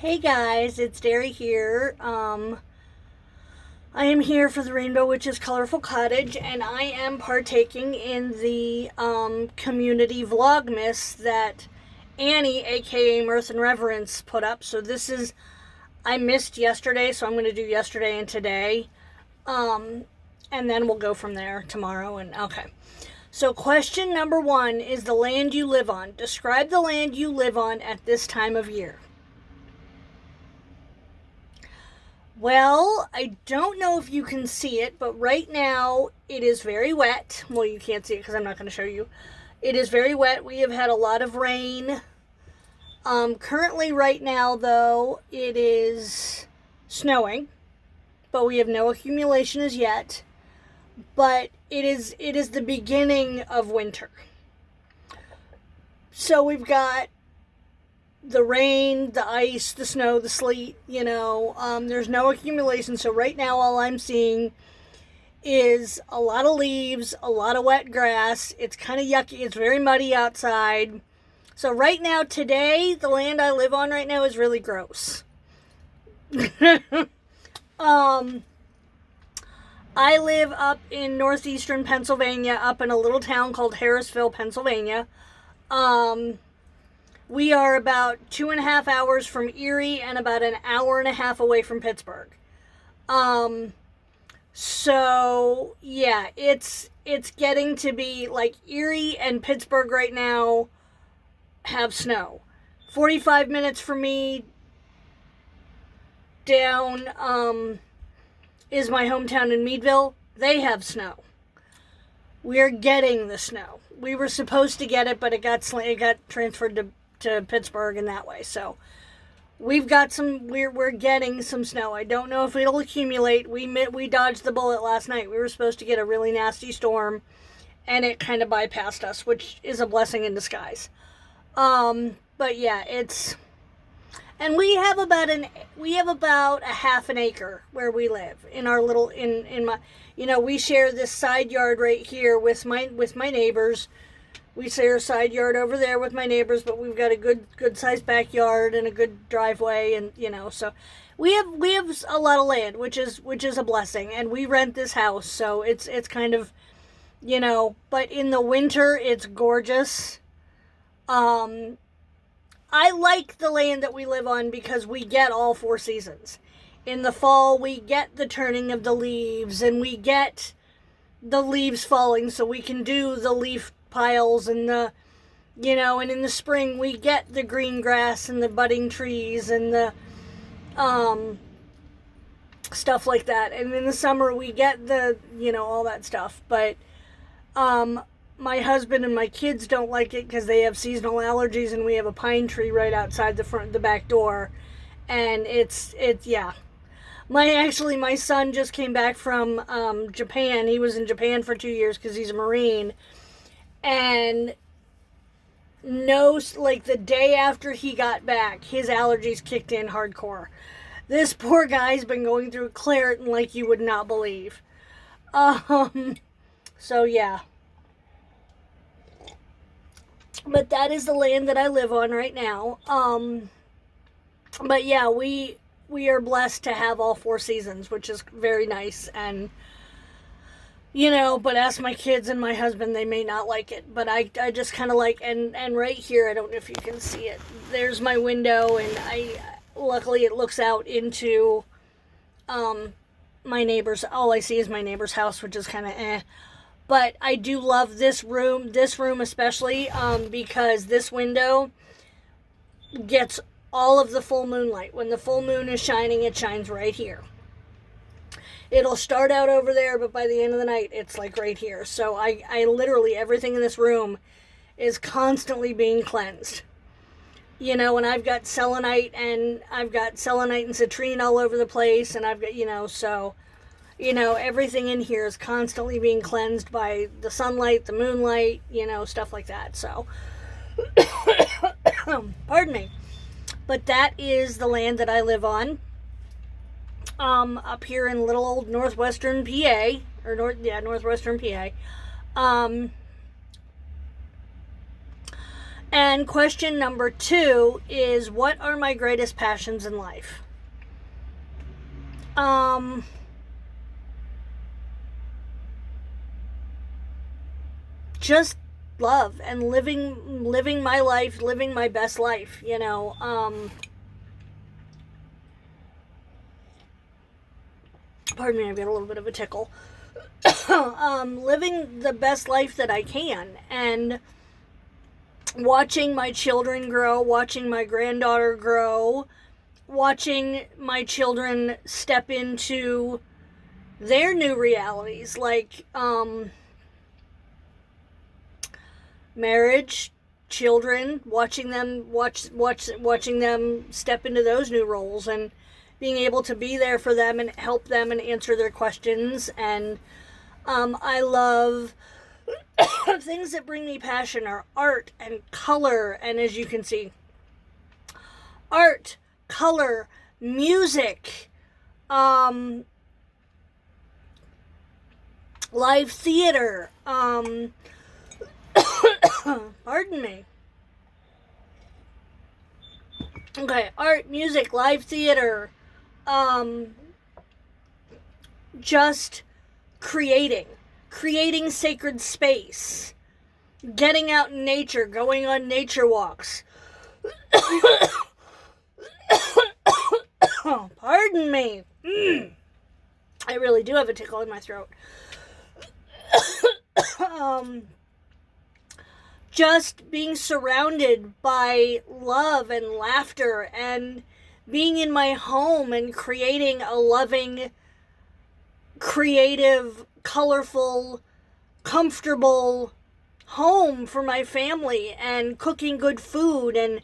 Hey guys, it's Derry here. I am here for the Rainbow Witch's Colorful Cottage, and I am partaking in the community Vlogmas that Annie, aka Mirth and Reverance, put up. So I missed yesterday, so I'm going to do yesterday and today. And then we'll go from there tomorrow. Okay. So question number 1 is the land you live on. Describe the land you live on at this time of year. Well, I don't know if you can see it, but right now it is very wet. Well, you can't see it because I'm not going to show you. It is very wet. We have had a lot of rain. Currently, right now, though, it is snowing, but we have no accumulation as yet. But it is the beginning of winter. So we've got the rain, the ice, the snow, the sleet, there's no accumulation. So right now all I'm seeing is a lot of leaves, a lot of wet grass. It's kind of yucky. It's very muddy outside. So right now, today, the land I live on right now is really gross. I live up in northeastern Pennsylvania, up in a little town called Harrisville, Pennsylvania. We are about 2.5 hours from Erie and about an hour and a half away from Pittsburgh. So yeah, it's getting to be like Erie and Pittsburgh right now have snow. 45 minutes from me down is my hometown in Meadville. They have snow. We're getting the snow. We were supposed to get it, but it got transferred to Pittsburgh in that way. So we've got we're getting some snow. I don't know if it'll accumulate. We dodged the bullet last night. We were supposed to get a really nasty storm, and it kind of bypassed us, which is a blessing in disguise. But yeah, and we have about a half an acre where we live in our little we share this side yard right here with my neighbors. We share a side yard over there with my neighbors, but we've got a good sized backyard and a good driveway, and so we have a lot of land, which is a blessing. And we rent this house, so it's kind of but in the winter it's gorgeous. I like the land that we live on because we get all 4 seasons. In the fall, we get the turning of the leaves, and we get the leaves falling, so we can do the leaf piles, and and in the spring we get the green grass and the budding trees and the stuff like that. And in the summer we get the all that stuff. But my husband and my kids don't like it because they have seasonal allergies, and we have a pine tree right outside the back door, and it's my son just came back from Japan. He was in Japan for 2 years because he's a Marine. And the day after he got back, his allergies kicked in hardcore. This poor guy's been going through Claritin like you would not believe. So yeah. But that is the land that I live on right now. But yeah, we are blessed to have all 4 seasons, which is very nice. And but ask my kids and my husband, they may not like it. But I just kind of like, and right here, I don't know if you can see it. There's my window, and luckily it looks out into my neighbor's. All I see is my neighbor's house, which is kind of eh. But I do love this room especially, because this window gets all of the full moonlight. When the full moon is shining, it shines right here. It'll start out over there, but by the end of the night, it's like right here. So I literally, everything in this room is constantly being cleansed. And I've got selenite and citrine all over the place, and I've got, so, everything in here is constantly being cleansed by the sunlight, the moonlight, stuff like that. So, pardon me. But that is the land that I live on. Up here in little old northwestern PA, northwestern PA. And question number 2 is, what are my greatest passions in life? Just love and living my life, living my best life, pardon me, I've got a little bit of a tickle. Living the best life that I can, and watching my children grow, watching my granddaughter grow, watching my children step into their new realities, like marriage, children, watching them step into those new roles, and being able to be there for them and help them and answer their questions. And I love things that bring me passion are art and color, and as you can see, art, color, music, live theater, pardon me. Okay, art, music, live theater, just creating sacred space, getting out in nature, going on nature walks. Oh, pardon me. I really do have a tickle in my throat. Just being surrounded by love and laughter, and being in my home and creating a loving, creative, colorful, comfortable home for my family, and cooking good food, and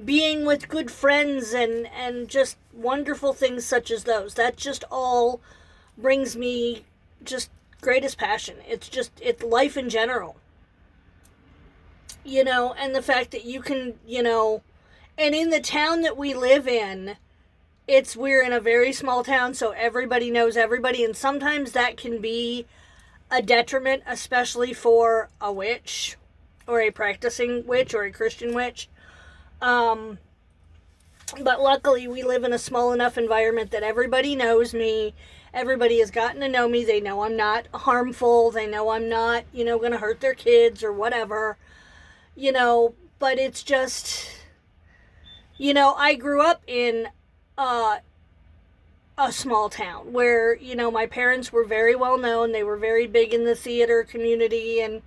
being with good friends, and just wonderful things such as those. That just all brings me just greatest passion. It's life in general. And the fact that you can, and in the town that we live in, we're in a very small town, so everybody knows everybody, and sometimes that can be a detriment, especially for a witch, or a practicing witch, or a Christian witch. But luckily we live in a small enough environment that everybody knows me. Everybody has gotten to know me. They know I'm not harmful. They know I'm not, going to hurt their kids or whatever. But it's just, I grew up in a small town where, my parents were very well known. They were very big in the theater community, and,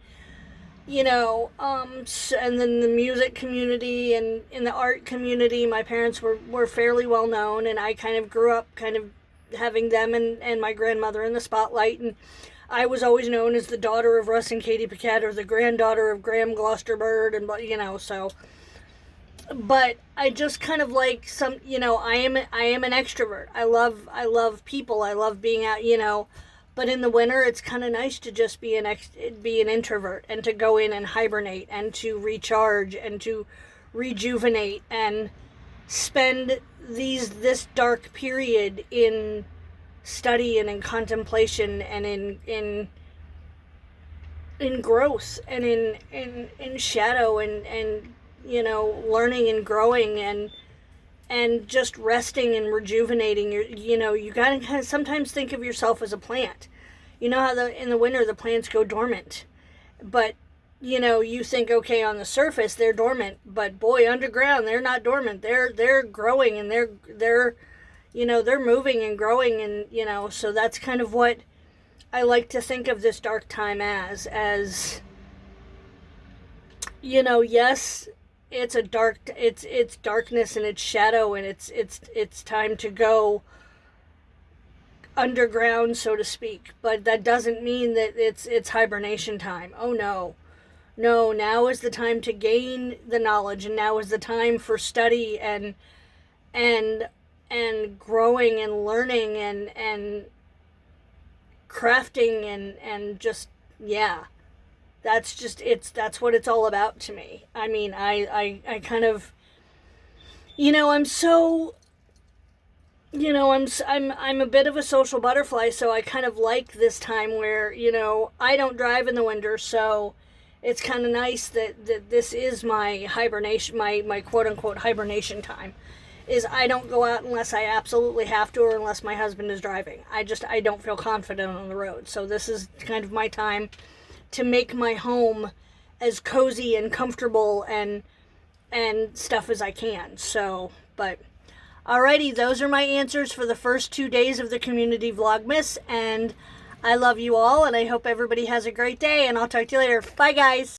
and then the music community, and in the art community. My parents were fairly well known, and I kind of grew up kind of having them and my grandmother in the spotlight, and I was always known as the daughter of Russ and Katie Paquette, or the granddaughter of Graham Gloucester Bird, and so. But I just kind of like I am an extrovert. I love people. I love being out, But in the winter, it's kind of nice to just be an introvert, and to go in and hibernate, and to recharge, and to rejuvenate, and spend this dark period in study, and in contemplation, and in growth, and in shadow, and learning and growing, and just resting and rejuvenating. You gotta kind of sometimes think of yourself as a plant. You know how in the winter the plants go dormant, but you think, okay, on the surface they're dormant, but boy, underground they're not dormant. They're growing, and they're moving and growing, and so that's kind of what I like to think of this dark time as yes, it's darkness, and it's shadow, and it's time to go underground, so to speak, but that doesn't mean that it's hibernation time. Oh no, now is the time to gain the knowledge, and now is the time for study, and growing, and learning, and crafting, and just, yeah, that's what it's all about to me. I mean, I kind of, I'm so, I'm a bit of a social butterfly, so I kind of like this time where, I don't drive in the winter, so it's kind of nice that this is my hibernation, my quote-unquote hibernation time. Is I don't go out unless I absolutely have to, or unless my husband is driving. I don't feel confident on the road. So this is kind of my time to make my home as cozy and comfortable and stuff as I can. So, but alrighty, those are my answers for the first 2 days of the community Vlogmas, and I love you all, and I hope everybody has a great day, and I'll talk to you later. Bye, guys!